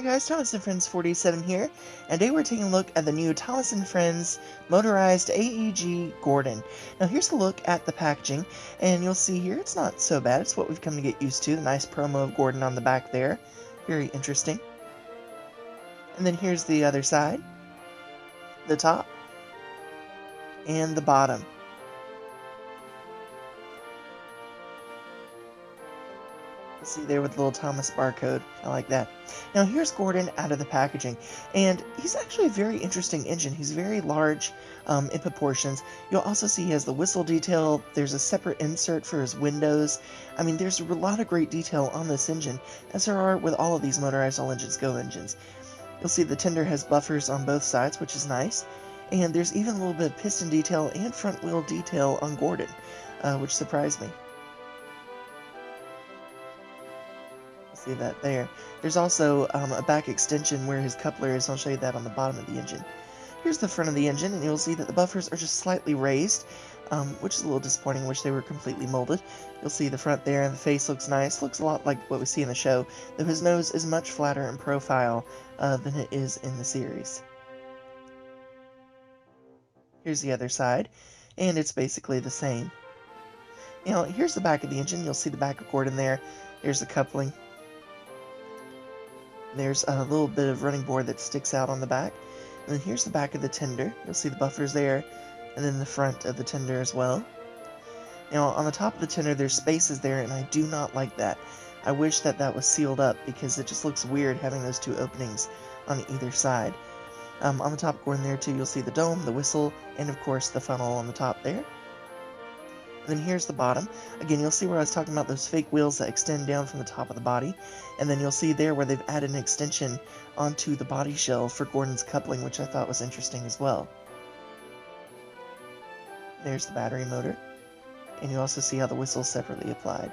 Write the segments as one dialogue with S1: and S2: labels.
S1: Hi guys, Thomas and Friends 47 here, and today we're taking a look at the new Thomas and Friends Motorized AEG Gordon. Now here's a look at the packaging, and you'll see here it's not so bad. It's what we've come to get used to. The nice promo of Gordon on the back there. Very interesting. And then here's the other side, the top, and the bottom. See there with the little Thomas barcode. I like that. Now here's Gordon out of the packaging, and he's actually a very interesting engine. He's very large in proportions. You'll also see he has the whistle detail. There's a separate insert for his windows. I mean, there's a lot of great detail on this engine, as there are with all of these Motorized All Engines Go engines. You'll see the tender has buffers on both sides, which is nice, and there's even a little bit of piston detail and front wheel detail on Gordon, which surprised me. See that there. There's also a back extension where his coupler is. I'll show you that on the bottom of the engine. Here's the front of the engine, and you'll see that the buffers are just slightly raised, which is a little disappointing. Wish they were completely molded. You'll see the front there, and the face looks nice. Looks a lot like what we see in the show, though his nose is much flatter in profile than it is in the series. Here's the other side, and it's basically the same. Now, here's the back of the engine. You'll see the back of Gordon there. There's the coupling. There's a little bit of running board that sticks out on the back. And then here's the back of the tender. You'll see the buffers there, and then the front of the tender as well. Now, on the top of the tender, there's spaces there, and I do not like that. I wish that that was sealed up, because it just looks weird having those two openings on either side. On the top of Gordon there, too, you'll see the dome, the whistle, and of course the funnel on the top there. And then here's the bottom. Again, you'll see where I was talking about those fake wheels that extend down from the top of the body. And then you'll see there where they've added an extension onto the body shell for Gordon's coupling, which I thought was interesting as well. There's the battery motor. And you also see how the whistle's separately applied.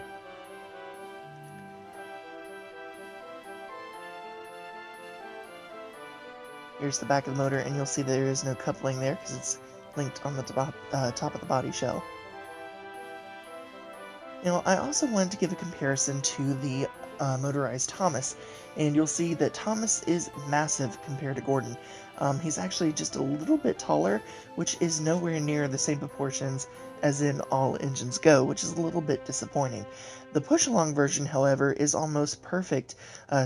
S1: Here's the back of the motor, and you'll see there is no coupling there because it's linked on the top of the body shell. Now, I also wanted to give a comparison to the Motorized Thomas, and you'll see that Thomas is massive compared to Gordon. He's actually just a little bit taller, which is nowhere near the same proportions as in All Engines Go, which is a little bit disappointing. The push-along version, however, is almost perfect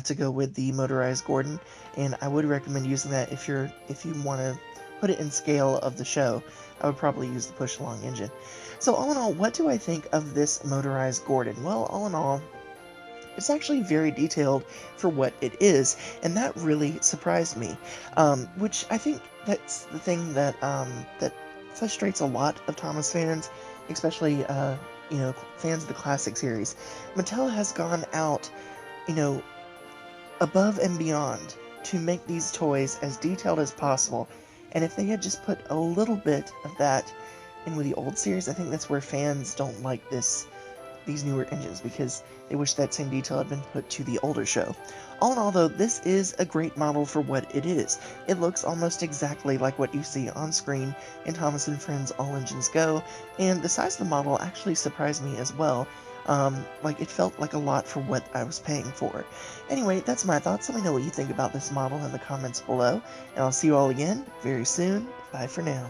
S1: to go with the Motorized Gordon, and I would recommend using that if you want to put it in scale of the show. I would probably use the push-along engine. So all in all, what do I think of this Motorized Gordon? Well, all in all, it's actually very detailed for what it is, and that really surprised me. Which I think that's the thing that that frustrates a lot of Thomas fans, especially fans of the classic series. Mattel has gone out, above and beyond to make these toys as detailed as possible. And if they had just put a little bit of that in with the old series, I think that's where fans don't like these newer engines, because they wish that same detail had been put to the older show. All in all, though, this is a great model for what it is. It looks almost exactly like what you see on screen in Thomas & Friends All Engines Go, and the size of the model actually surprised me as well. It felt like a lot for what I was paying for. Anyway, that's my thoughts. Let me know what you think about this model in the comments below, and I'll see you all again very soon. Bye for now.